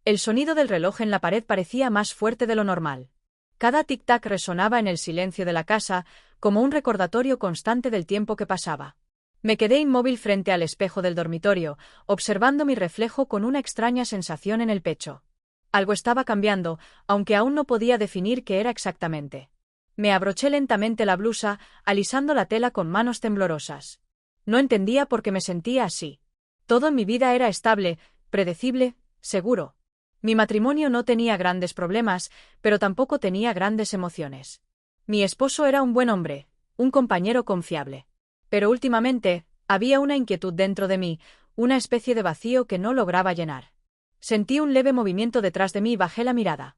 El sonido del reloj en la pared parecía más fuerte de lo normal. Cada tic-tac resonaba en el silencio de la casa, como un recordatorio constante del tiempo que pasaba. Me quedé inmóvil frente al espejo del dormitorio, observando mi reflejo con una extraña sensación en el pecho. Algo estaba cambiando, aunque aún no podía definir qué era exactamente. Me abroché lentamente la blusa, alisando la tela con manos temblorosas. No entendía por qué me sentía así. Todo en mi vida era estable, predecible, seguro. Mi matrimonio no tenía grandes problemas, pero tampoco tenía grandes emociones. Mi esposo era un buen hombre, un compañero confiable. Pero últimamente, había una inquietud dentro de mí, una especie de vacío que no lograba llenar. Sentí un leve movimiento detrás de mí y bajé la mirada.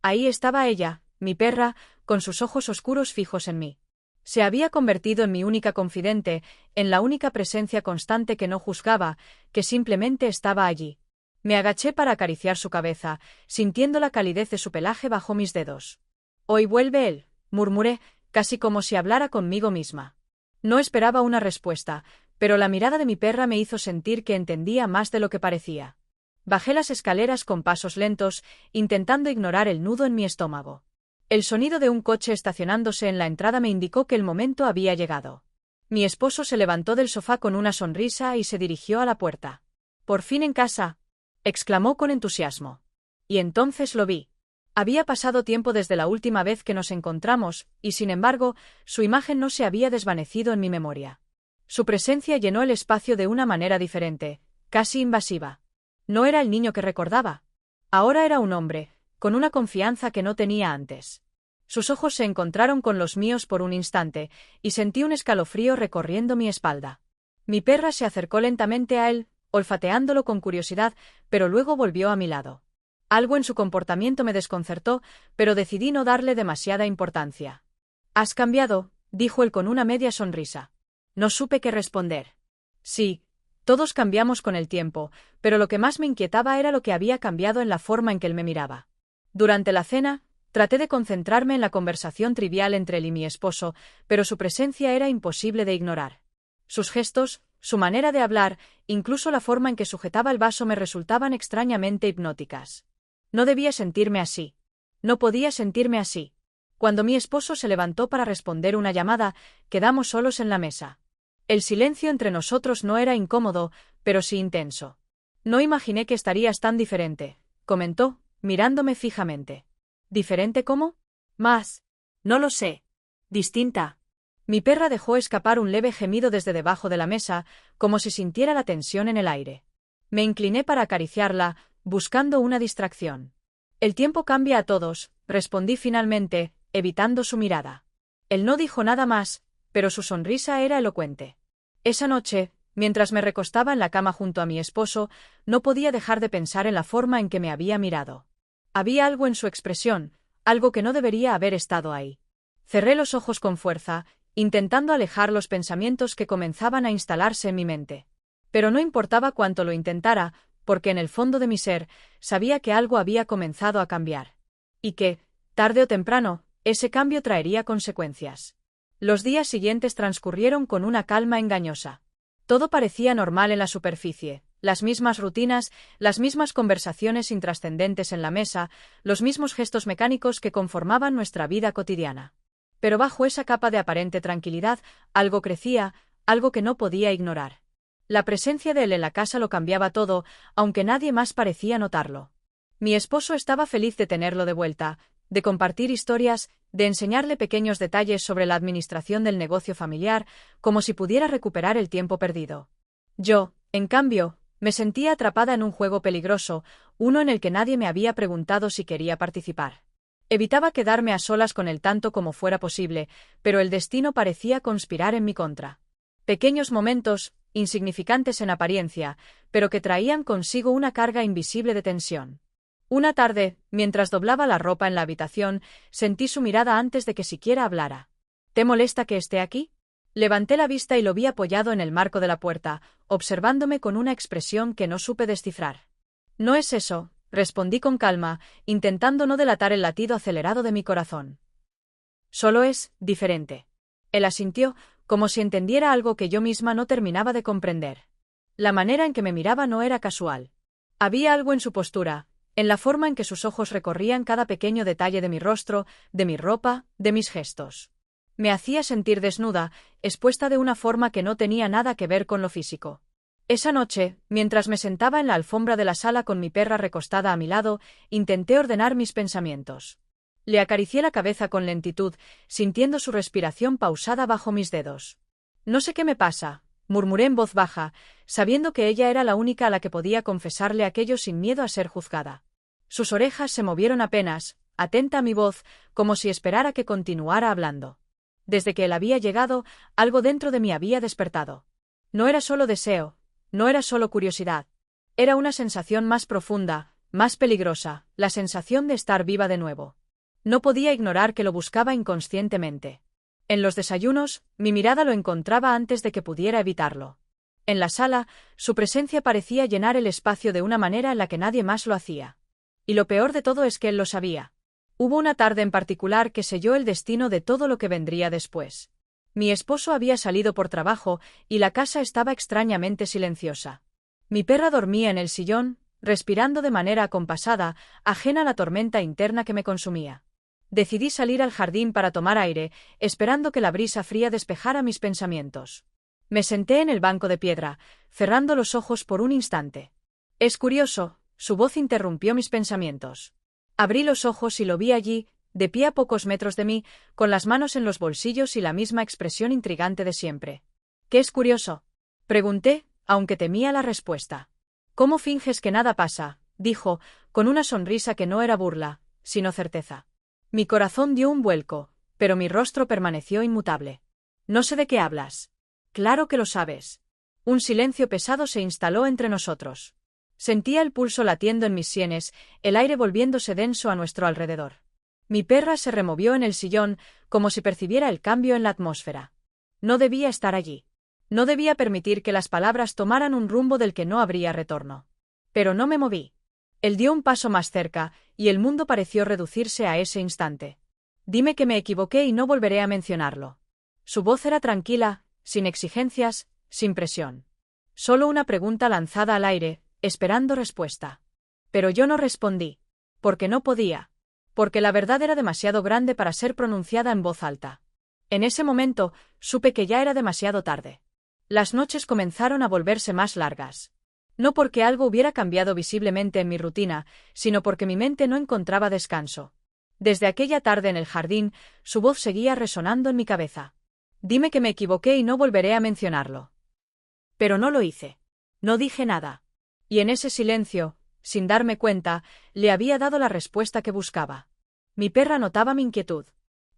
Ahí estaba ella, mi perra, con sus ojos oscuros fijos en mí. Se había convertido en mi única confidente, en la única presencia constante que no juzgaba, que simplemente estaba allí. Me agaché para acariciar su cabeza, sintiendo la calidez de su pelaje bajo mis dedos. «Hoy vuelve él», murmuré, casi como si hablara conmigo misma. No esperaba una respuesta, pero la mirada de mi perra me hizo sentir que entendía más de lo que parecía. Bajé las escaleras con pasos lentos, intentando ignorar el nudo en mi estómago. El sonido de un coche estacionándose en la entrada me indicó que el momento había llegado. Mi esposo se levantó del sofá con una sonrisa y se dirigió a la puerta. «Por fin en casa», exclamó con entusiasmo. Y entonces lo vi. Había pasado tiempo desde la última vez que nos encontramos, y sin embargo, su imagen no se había desvanecido en mi memoria. Su presencia llenó el espacio de una manera diferente, casi invasiva. No era el niño que recordaba. Ahora era un hombre, con una confianza que no tenía antes. Sus ojos se encontraron con los míos por un instante, y sentí un escalofrío recorriendo mi espalda. Mi perra se acercó lentamente a él, olfateándolo con curiosidad, pero luego volvió a mi lado. Algo en su comportamiento me desconcertó, pero decidí no darle demasiada importancia. «Has cambiado», dijo él con una media sonrisa. No supe qué responder. Sí, todos cambiamos con el tiempo, pero lo que más me inquietaba era lo que había cambiado en la forma en que él me miraba. Durante la cena, traté de concentrarme en la conversación trivial entre él y mi esposo, pero su presencia era imposible de ignorar. Sus gestos, su manera de hablar, incluso la forma en que sujetaba el vaso me resultaban extrañamente hipnóticas. No debía sentirme así. No podía sentirme así. Cuando mi esposo se levantó para responder una llamada, quedamos solos en la mesa. El silencio entre nosotros no era incómodo, pero sí intenso. «No imaginé que estarías tan diferente», comentó, mirándome fijamente. «¿Diferente cómo?» «Más. No lo sé. Distinta». Mi perra dejó escapar un leve gemido desde debajo de la mesa, como si sintiera la tensión en el aire. Me incliné para acariciarla, buscando una distracción. «El tiempo cambia a todos», respondí finalmente, evitando su mirada. Él no dijo nada más, pero su sonrisa era elocuente. Esa noche, mientras me recostaba en la cama junto a mi esposo, no podía dejar de pensar en la forma en que me había mirado. Había algo en su expresión, algo que no debería haber estado ahí. Cerré los ojos con fuerza, intentando alejar los pensamientos que comenzaban a instalarse en mi mente. Pero no importaba cuánto lo intentara, porque en el fondo de mi ser, sabía que algo había comenzado a cambiar. Y que, tarde o temprano, ese cambio traería consecuencias. Los días siguientes transcurrieron con una calma engañosa. Todo parecía normal en la superficie, las mismas rutinas, las mismas conversaciones intrascendentes en la mesa, los mismos gestos mecánicos que conformaban nuestra vida cotidiana. Pero bajo esa capa de aparente tranquilidad, algo crecía, algo que no podía ignorar. La presencia de él en la casa lo cambiaba todo, aunque nadie más parecía notarlo. Mi esposo estaba feliz de tenerlo de vuelta, de compartir historias, de enseñarle pequeños detalles sobre la administración del negocio familiar, como si pudiera recuperar el tiempo perdido. Yo, en cambio, me sentía atrapada en un juego peligroso, uno en el que nadie me había preguntado si quería participar. Evitaba quedarme a solas con él tanto como fuera posible, pero el destino parecía conspirar en mi contra. Pequeños momentos, insignificantes en apariencia, pero que traían consigo una carga invisible de tensión. Una tarde, mientras doblaba la ropa en la habitación, sentí su mirada antes de que siquiera hablara. «¿Te molesta que esté aquí?» Levanté la vista y lo vi apoyado en el marco de la puerta, observándome con una expresión que no supe descifrar. «No es eso», respondí con calma, intentando no delatar el latido acelerado de mi corazón. «Solo es diferente». Él asintió, como si entendiera algo que yo misma no terminaba de comprender. La manera en que me miraba no era casual. Había algo en su postura, en la forma en que sus ojos recorrían cada pequeño detalle de mi rostro, de mi ropa, de mis gestos. Me hacía sentir desnuda, expuesta de una forma que no tenía nada que ver con lo físico. Esa noche, mientras me sentaba en la alfombra de la sala con mi perra recostada a mi lado, intenté ordenar mis pensamientos. Le acaricié la cabeza con lentitud, sintiendo su respiración pausada bajo mis dedos. No sé qué me pasa, murmuré en voz baja, sabiendo que ella era la única a la que podía confesarle aquello sin miedo a ser juzgada. Sus orejas se movieron apenas, atenta a mi voz, como si esperara que continuara hablando. Desde que él había llegado, algo dentro de mí había despertado. No era solo deseo, no era solo curiosidad. Era una sensación más profunda, más peligrosa, la sensación de estar viva de nuevo. No podía ignorar que lo buscaba inconscientemente. En los desayunos, mi mirada lo encontraba antes de que pudiera evitarlo. En la sala, su presencia parecía llenar el espacio de una manera en la que nadie más lo hacía. Y lo peor de todo es que él lo sabía. Hubo una tarde en particular que selló el destino de todo lo que vendría después. Mi esposo había salido por trabajo y la casa estaba extrañamente silenciosa. Mi perra dormía en el sillón, respirando de manera acompasada, ajena a la tormenta interna que me consumía. Decidí salir al jardín para tomar aire, esperando que la brisa fría despejara mis pensamientos. Me senté en el banco de piedra, cerrando los ojos por un instante. Es curioso, su voz interrumpió mis pensamientos. Abrí los ojos y lo vi allí, de pie a pocos metros de mí, con las manos en los bolsillos y la misma expresión intrigante de siempre. ¿Qué es curioso?, pregunté, aunque temía la respuesta. ¿Cómo finges que nada pasa?, dijo, con una sonrisa que no era burla, sino certeza. Mi corazón dio un vuelco, pero mi rostro permaneció inmutable. No sé de qué hablas. Claro que lo sabes. Un silencio pesado se instaló entre nosotros. Sentía el pulso latiendo en mis sienes, el aire volviéndose denso a nuestro alrededor. Mi perra se removió en el sillón, como si percibiera el cambio en la atmósfera. No debía estar allí. No debía permitir que las palabras tomaran un rumbo del que no habría retorno. Pero no me moví. Él dio un paso más cerca, y el mundo pareció reducirse a ese instante. Dime que me equivoqué y no volveré a mencionarlo. Su voz era tranquila, sin exigencias, sin presión. Solo una pregunta lanzada al aire, esperando respuesta. Pero yo no respondí. Porque no podía. Porque la verdad era demasiado grande para ser pronunciada en voz alta. En ese momento, supe que ya era demasiado tarde. Las noches comenzaron a volverse más largas. No porque algo hubiera cambiado visiblemente en mi rutina, sino porque mi mente no encontraba descanso. Desde aquella tarde en el jardín, su voz seguía resonando en mi cabeza. Dime que me equivoqué y no volveré a mencionarlo. Pero no lo hice. No dije nada. Y en ese silencio, sin darme cuenta, le había dado la respuesta que buscaba. Mi perra notaba mi inquietud.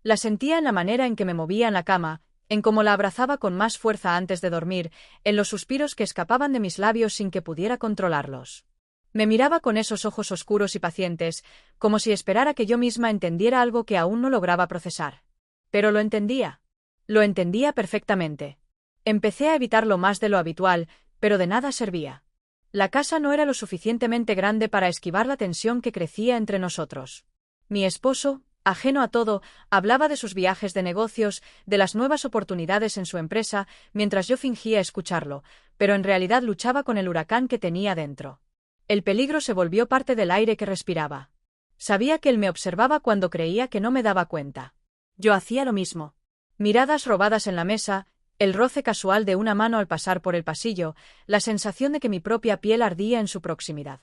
La sentía en la manera en que me movía en la cama, en cómo la abrazaba con más fuerza antes de dormir, en los suspiros que escapaban de mis labios sin que pudiera controlarlos. Me miraba con esos ojos oscuros y pacientes, como si esperara que yo misma entendiera algo que aún no lograba procesar. Pero lo entendía. Lo entendía perfectamente. Empecé a evitarlo más de lo habitual, pero de nada servía. La casa no era lo suficientemente grande para esquivar la tensión que crecía entre nosotros. Mi esposo, ajeno a todo, hablaba de sus viajes de negocios, de las nuevas oportunidades en su empresa, mientras yo fingía escucharlo, pero en realidad luchaba con el huracán que tenía dentro. El peligro se volvió parte del aire que respiraba. Sabía que él me observaba cuando creía que no me daba cuenta. Yo hacía lo mismo. Miradas robadas en la mesa, el roce casual de una mano al pasar por el pasillo, la sensación de que mi propia piel ardía en su proximidad.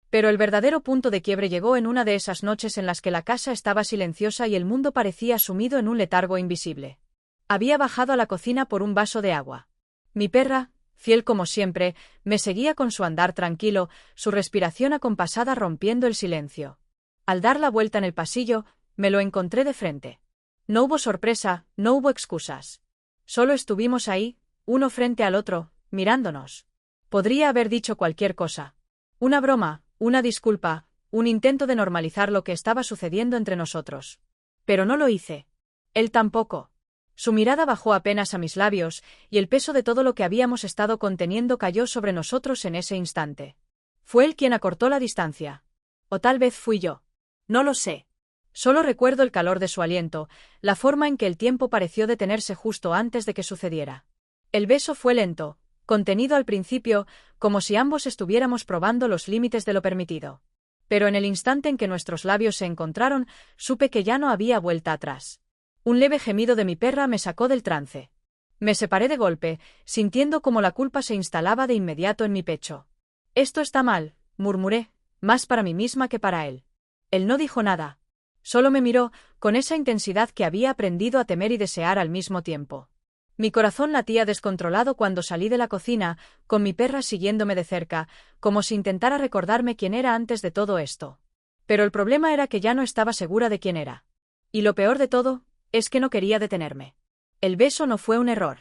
Pero el verdadero punto de quiebre llegó en una de esas noches en las que la casa estaba silenciosa y el mundo parecía sumido en un letargo invisible. Había bajado a la cocina por un vaso de agua. Mi perra, fiel como siempre, me seguía con su andar tranquilo, su respiración acompasada rompiendo el silencio. Al dar la vuelta en el pasillo, me lo encontré de frente. No hubo sorpresa, no hubo excusas. Solo estuvimos ahí, uno frente al otro, mirándonos. Podría haber dicho cualquier cosa. Una broma, una disculpa, un intento de normalizar lo que estaba sucediendo entre nosotros. Pero no lo hice. Él tampoco. Su mirada bajó apenas a mis labios, y el peso de todo lo que habíamos estado conteniendo cayó sobre nosotros en ese instante. Fue él quien acortó la distancia. O tal vez fui yo. No lo sé. Solo recuerdo el calor de su aliento, la forma en que el tiempo pareció detenerse justo antes de que sucediera. El beso fue lento, contenido al principio, como si ambos estuviéramos probando los límites de lo permitido. Pero en el instante en que nuestros labios se encontraron, supe que ya no había vuelta atrás. Un leve gemido de mi perra me sacó del trance. Me separé de golpe, sintiendo como la culpa se instalaba de inmediato en mi pecho. «Esto está mal», murmuré, más para mí misma que para él. Él no dijo nada. Solo me miró, con esa intensidad que había aprendido a temer y desear al mismo tiempo. Mi corazón latía descontrolado cuando salí de la cocina, con mi perra siguiéndome de cerca, como si intentara recordarme quién era antes de todo esto. Pero el problema era que ya no estaba segura de quién era. Y lo peor de todo, es que no quería detenerme. El beso no fue un error.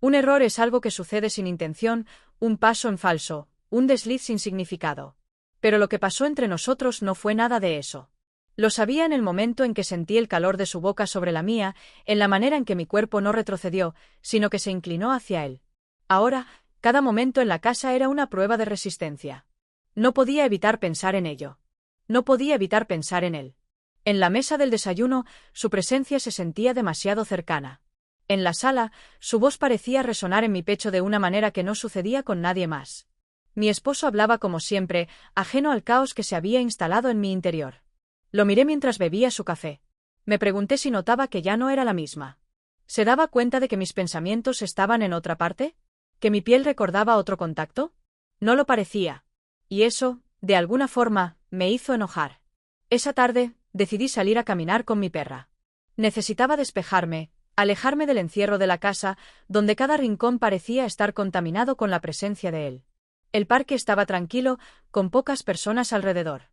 Un error es algo que sucede sin intención, un paso en falso, un desliz sin significado. Pero lo que pasó entre nosotros no fue nada de eso. Lo sabía en el momento en que sentí el calor de su boca sobre la mía, en la manera en que mi cuerpo no retrocedió, sino que se inclinó hacia él. Ahora, cada momento en la casa era una prueba de resistencia. No podía evitar pensar en ello. No podía evitar pensar en él. En la mesa del desayuno, su presencia se sentía demasiado cercana. En la sala, su voz parecía resonar en mi pecho de una manera que no sucedía con nadie más. Mi esposo hablaba como siempre, ajeno al caos que se había instalado en mi interior. Lo miré mientras bebía su café. Me pregunté si notaba que ya no era la misma. ¿Se daba cuenta de que mis pensamientos estaban en otra parte? ¿Que mi piel recordaba otro contacto? No lo parecía. Y eso, de alguna forma, me hizo enojar. Esa tarde, decidí salir a caminar con mi perra. Necesitaba despejarme, alejarme del encierro de la casa, donde cada rincón parecía estar contaminado con la presencia de él. El parque estaba tranquilo, con pocas personas alrededor.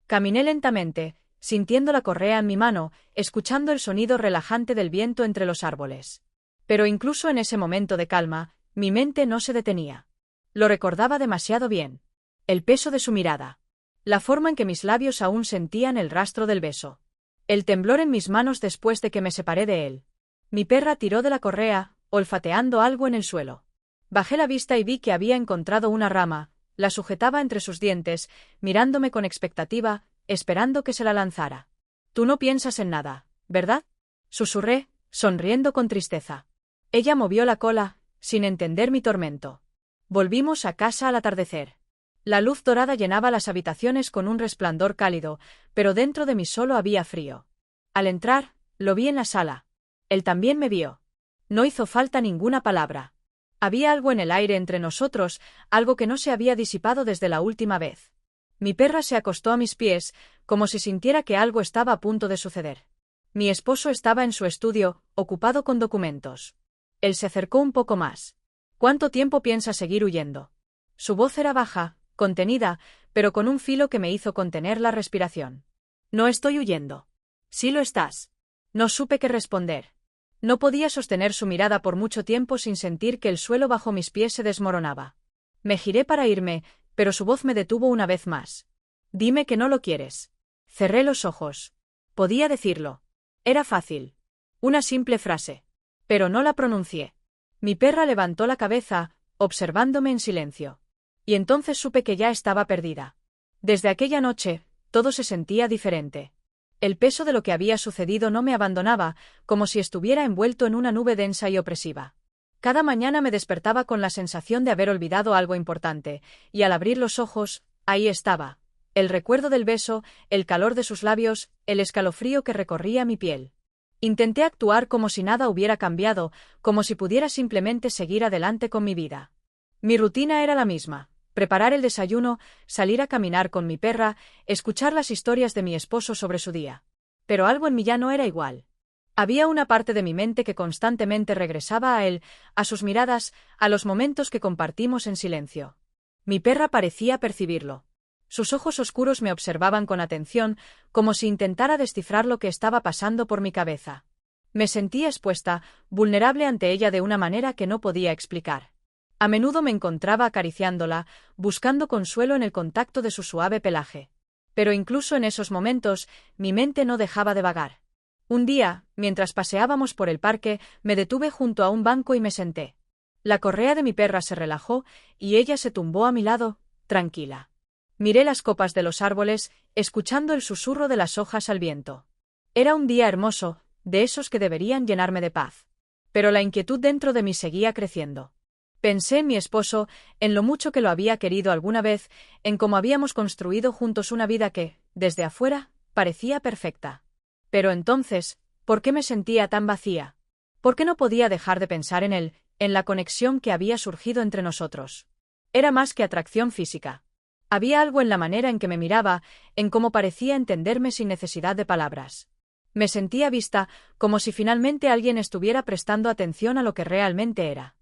Caminé lentamente, sintiendo la correa en mi mano, escuchando el sonido relajante del viento entre los árboles. Pero incluso en ese momento de calma, mi mente no se detenía. Lo recordaba demasiado bien. El peso de su mirada. La forma en que mis labios aún sentían el rastro del beso. El temblor en mis manos después de que me separé de él. Mi perra tiró de la correa, olfateando algo en el suelo. Bajé la vista y vi que había encontrado una rama, la sujetaba entre sus dientes, mirándome con expectativa, esperando que se la lanzara. «Tú no piensas en nada, ¿verdad?», susurré, sonriendo con tristeza. Ella movió la cola, sin entender mi tormento. Volvimos a casa al atardecer. La luz dorada llenaba las habitaciones con un resplandor cálido, pero dentro de mí solo había frío. Al entrar, lo vi en la sala. Él también me vio. No hizo falta ninguna palabra. Había algo en el aire entre nosotros, algo que no se había disipado desde la última vez. Mi perra se acostó a mis pies, como si sintiera que algo estaba a punto de suceder. Mi esposo estaba en su estudio, ocupado con documentos. Él se acercó un poco más. «¿Cuánto tiempo piensas seguir huyendo?». Su voz era baja, contenida, pero con un filo que me hizo contener la respiración. «No estoy huyendo». «Sí lo estás». No supe qué responder. No podía sostener su mirada por mucho tiempo sin sentir que el suelo bajo mis pies se desmoronaba. Me giré para irme, pero su voz me detuvo una vez más. «Dime que no lo quieres». Cerré los ojos. Podía decirlo. Era fácil. Una simple frase. Pero no la pronuncié. Mi perra levantó la cabeza, observándome en silencio. Y entonces supe que ya estaba perdida. Desde aquella noche, todo se sentía diferente. El peso de lo que había sucedido no me abandonaba, como si estuviera envuelto en una nube densa y opresiva. Cada mañana me despertaba con la sensación de haber olvidado algo importante, y al abrir los ojos, ahí estaba. El recuerdo del beso, el calor de sus labios, el escalofrío que recorría mi piel. Intenté actuar como si nada hubiera cambiado, como si pudiera simplemente seguir adelante con mi vida. Mi rutina era la misma: preparar el desayuno, salir a caminar con mi perra, escuchar las historias de mi esposo sobre su día. Pero algo en mí ya no era igual. Había una parte de mi mente que constantemente regresaba a él, a sus miradas, a los momentos que compartimos en silencio. Mi perra parecía percibirlo. Sus ojos oscuros me observaban con atención, como si intentara descifrar lo que estaba pasando por mi cabeza. Me sentía expuesta, vulnerable ante ella de una manera que no podía explicar. A menudo me encontraba acariciándola, buscando consuelo en el contacto de su suave pelaje. Pero incluso en esos momentos, mi mente no dejaba de vagar. Un día, mientras paseábamos por el parque, me detuve junto a un banco y me senté. La correa de mi perra se relajó, y ella se tumbó a mi lado, tranquila. Miré las copas de los árboles, escuchando el susurro de las hojas al viento. Era un día hermoso, de esos que deberían llenarme de paz. Pero la inquietud dentro de mí seguía creciendo. Pensé en mi esposo, en lo mucho que lo había querido alguna vez, en cómo habíamos construido juntos una vida que, desde afuera, parecía perfecta. Pero entonces, ¿por qué me sentía tan vacía? ¿Por qué no podía dejar de pensar en él, en la conexión que había surgido entre nosotros? Era más que atracción física. Había algo en la manera en que me miraba, en cómo parecía entenderme sin necesidad de palabras. Me sentía vista, como si finalmente alguien estuviera prestando atención a lo que realmente era.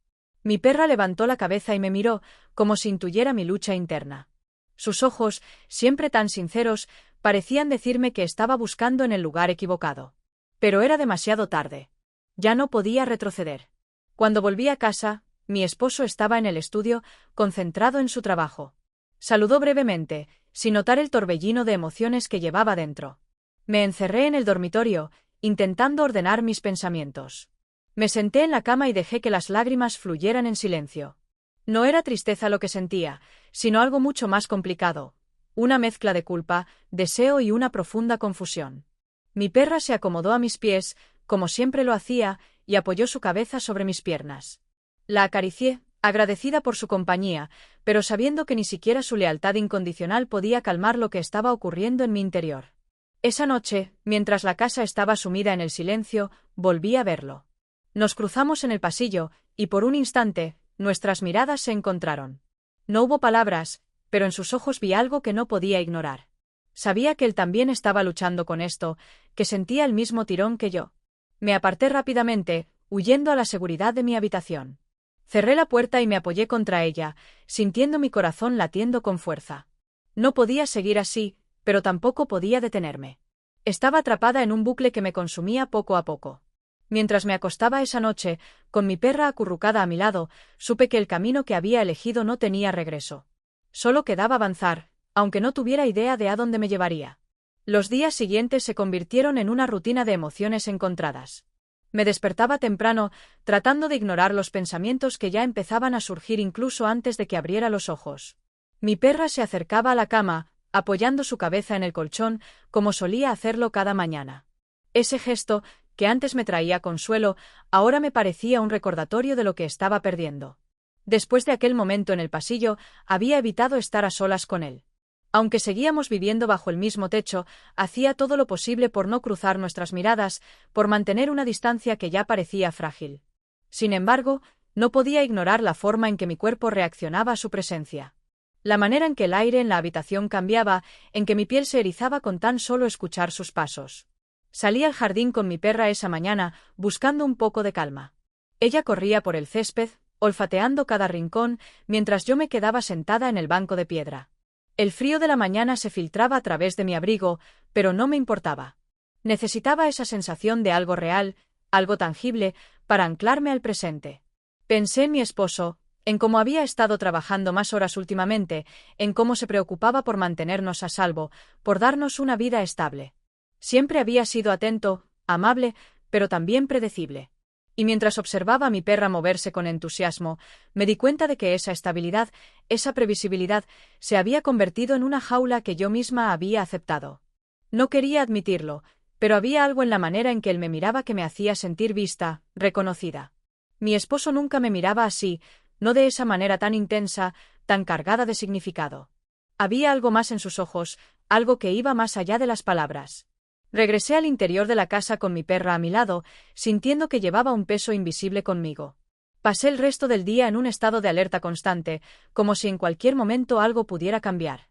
Mi perra levantó la cabeza y me miró, como si intuyera mi lucha interna. Sus ojos, siempre tan sinceros, parecían decirme que estaba buscando en el lugar equivocado. Pero era demasiado tarde. Ya no podía retroceder. Cuando volví a casa, mi esposo estaba en el estudio, concentrado en su trabajo. Saludó brevemente, sin notar el torbellino de emociones que llevaba dentro. Me encerré en el dormitorio, intentando ordenar mis pensamientos. Me senté en la cama y dejé que las lágrimas fluyeran en silencio. No era tristeza lo que sentía, sino algo mucho más complicado. Una mezcla de culpa, deseo y una profunda confusión. Mi perra se acomodó a mis pies, como siempre lo hacía, y apoyó su cabeza sobre mis piernas. La acaricié, agradecida por su compañía, pero sabiendo que ni siquiera su lealtad incondicional podía calmar lo que estaba ocurriendo en mi interior. Esa noche, mientras la casa estaba sumida en el silencio, volví a verlo. Nos cruzamos en el pasillo, y por un instante, nuestras miradas se encontraron. No hubo palabras, pero en sus ojos vi algo que no podía ignorar. Sabía que él también estaba luchando con esto, que sentía el mismo tirón que yo. Me aparté rápidamente, huyendo a la seguridad de mi habitación. Cerré la puerta y me apoyé contra ella, sintiendo mi corazón latiendo con fuerza. No podía seguir así, pero tampoco podía detenerme. Estaba atrapada en un bucle que me consumía poco a poco. Mientras me acostaba esa noche, con mi perra acurrucada a mi lado, supe que el camino que había elegido no tenía regreso. Solo quedaba avanzar, aunque no tuviera idea de a dónde me llevaría. Los días siguientes se convirtieron en una rutina de emociones encontradas. Me despertaba temprano, tratando de ignorar los pensamientos que ya empezaban a surgir incluso antes de que abriera los ojos. Mi perra se acercaba a la cama, apoyando su cabeza en el colchón, como solía hacerlo cada mañana. Ese gesto, que antes me traía consuelo, ahora me parecía un recordatorio de lo que estaba perdiendo. Después de aquel momento en el pasillo, había evitado estar a solas con él. Aunque seguíamos viviendo bajo el mismo techo, hacía todo lo posible por no cruzar nuestras miradas, por mantener una distancia que ya parecía frágil. Sin embargo, no podía ignorar la forma en que mi cuerpo reaccionaba a su presencia. La manera en que el aire en la habitación cambiaba, en que mi piel se erizaba con tan solo escuchar sus pasos. Salí al jardín con mi perra esa mañana, buscando un poco de calma. Ella corría por el césped, olfateando cada rincón, mientras yo me quedaba sentada en el banco de piedra. El frío de la mañana se filtraba a través de mi abrigo, pero no me importaba. Necesitaba esa sensación de algo real, algo tangible, para anclarme al presente. Pensé en mi esposo, en cómo había estado trabajando más horas últimamente, en cómo se preocupaba por mantenernos a salvo, por darnos una vida estable. Siempre había sido atento, amable, pero también predecible. Y mientras observaba a mi perra moverse con entusiasmo, me di cuenta de que esa estabilidad, esa previsibilidad, se había convertido en una jaula que yo misma había aceptado. No quería admitirlo, pero había algo en la manera en que él me miraba que me hacía sentir vista, reconocida. Mi esposo nunca me miraba así, no de esa manera tan intensa, tan cargada de significado. Había algo más en sus ojos, algo que iba más allá de las palabras. Regresé al interior de la casa con mi perra a mi lado, sintiendo que llevaba un peso invisible conmigo. Pasé el resto del día en un estado de alerta constante, como si en cualquier momento algo pudiera cambiar.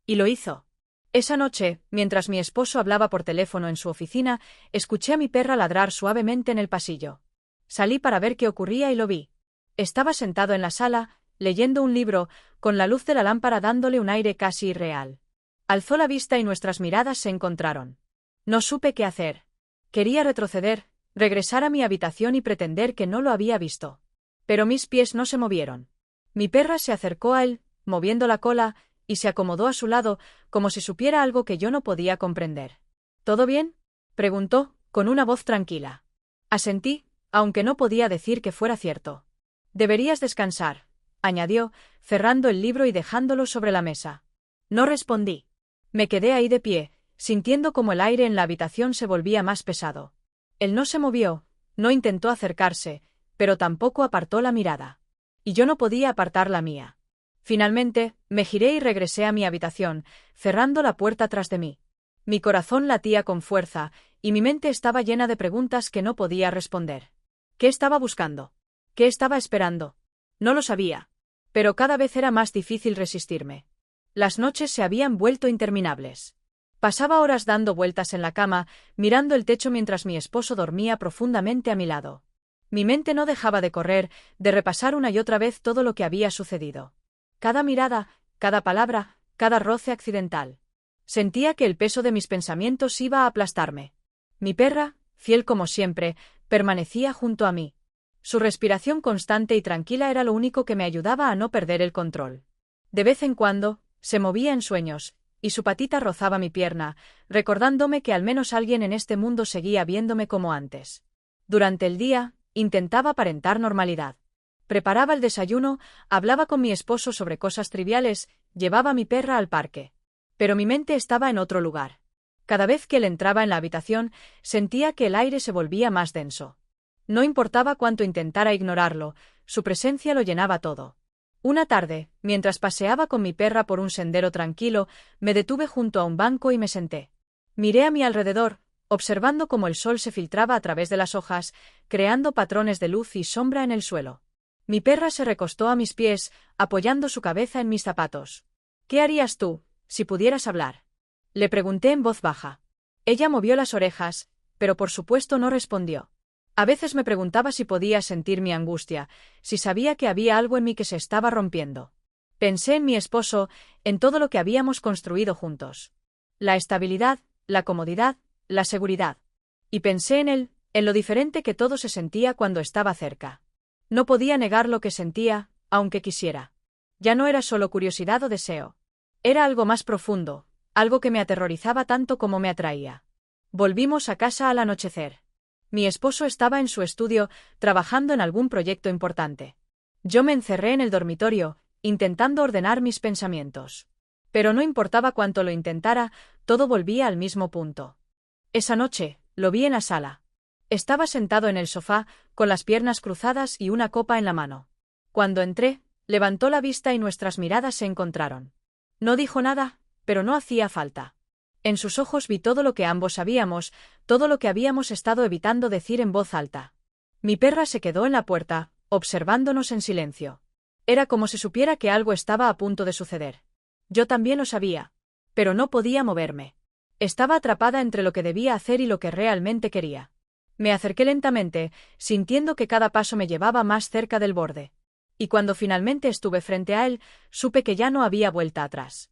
Y lo hizo. Esa noche, mientras mi esposo hablaba por teléfono en su oficina, escuché a mi perra ladrar suavemente en el pasillo. Salí para ver qué ocurría y lo vi. Estaba sentado en la sala, leyendo un libro, con la luz de la lámpara dándole un aire casi irreal. Alzó la vista y nuestras miradas se encontraron. No supe qué hacer. Quería retroceder, regresar a mi habitación y pretender que no lo había visto. Pero mis pies no se movieron. Mi perra se acercó a él, moviendo la cola, y se acomodó a su lado, como si supiera algo que yo no podía comprender. ¿Todo bien?, preguntó, con una voz tranquila. Asentí, aunque no podía decir que fuera cierto. Deberías descansar, añadió, cerrando el libro y dejándolo sobre la mesa. No respondí. Me quedé ahí de pie, sintiendo como el aire en la habitación se volvía más pesado. Él no se movió, no intentó acercarse, pero tampoco apartó la mirada. y yo no podía apartar la mía. Finalmente, me giré y regresé a mi habitación, cerrando la puerta tras de mí. Mi corazón latía con fuerza, y mi mente estaba llena de preguntas que no podía responder. ¿Qué estaba buscando? ¿Qué estaba esperando? No lo sabía. Pero cada vez era más difícil resistirme. Las noches se habían vuelto interminables. Pasaba horas dando vueltas en la cama, mirando el techo mientras mi esposo dormía profundamente a mi lado. Mi mente no dejaba de correr, de repasar una y otra vez todo lo que había sucedido. Cada mirada, cada palabra, cada roce accidental. Sentía que el peso de mis pensamientos iba a aplastarme. Mi perra, fiel como siempre, permanecía junto a mí. Su respiración constante y tranquila era lo único que me ayudaba a no perder el control. De vez en cuando, se movía en sueños, y su patita rozaba mi pierna, recordándome que al menos alguien en este mundo seguía viéndome como antes. Durante el día, intentaba aparentar normalidad. Preparaba el desayuno, hablaba con mi esposo sobre cosas triviales, llevaba a mi perra al parque. Pero mi mente estaba en otro lugar. Cada vez que él entraba en la habitación, sentía que el aire se volvía más denso. No importaba cuánto intentara ignorarlo, su presencia lo llenaba todo. Una tarde, mientras paseaba con mi perra por un sendero tranquilo, me detuve junto a un banco y me senté. Miré a mi alrededor, observando cómo el sol se filtraba a través de las hojas, creando patrones de luz y sombra en el suelo. Mi perra se recostó a mis pies, apoyando su cabeza en mis zapatos. ¿Qué harías tú, si pudieras hablar? Le pregunté en voz baja. Ella movió las orejas, pero por supuesto no respondió. A veces me preguntaba si podía sentir mi angustia, si sabía que había algo en mí que se estaba rompiendo. Pensé en mi esposo, en todo lo que habíamos construido juntos. La estabilidad, la comodidad, la seguridad. Y pensé en él, en lo diferente que todo se sentía cuando estaba cerca. No podía negar lo que sentía, aunque quisiera. Ya no era solo curiosidad o deseo. Era algo más profundo, algo que me aterrorizaba tanto como me atraía. Volvimos a casa al anochecer. Mi esposo estaba en su estudio, trabajando en algún proyecto importante. Yo me encerré en el dormitorio, intentando ordenar mis pensamientos. Pero no importaba cuánto lo intentara, todo volvía al mismo punto. Esa noche, lo vi en la sala. Estaba sentado en el sofá, con las piernas cruzadas y una copa en la mano. Cuando entré, levantó la vista y nuestras miradas se encontraron. No dijo nada, pero no hacía falta. En sus ojos vi todo lo que ambos sabíamos, todo lo que habíamos estado evitando decir en voz alta. Mi perra se quedó en la puerta, observándonos en silencio. Era como si supiera que algo estaba a punto de suceder. Yo también lo sabía, pero no podía moverme. Estaba atrapada entre lo que debía hacer y lo que realmente quería. Me acerqué lentamente, sintiendo que cada paso me llevaba más cerca del borde. Y cuando finalmente estuve frente a él, supe que ya no había vuelta atrás.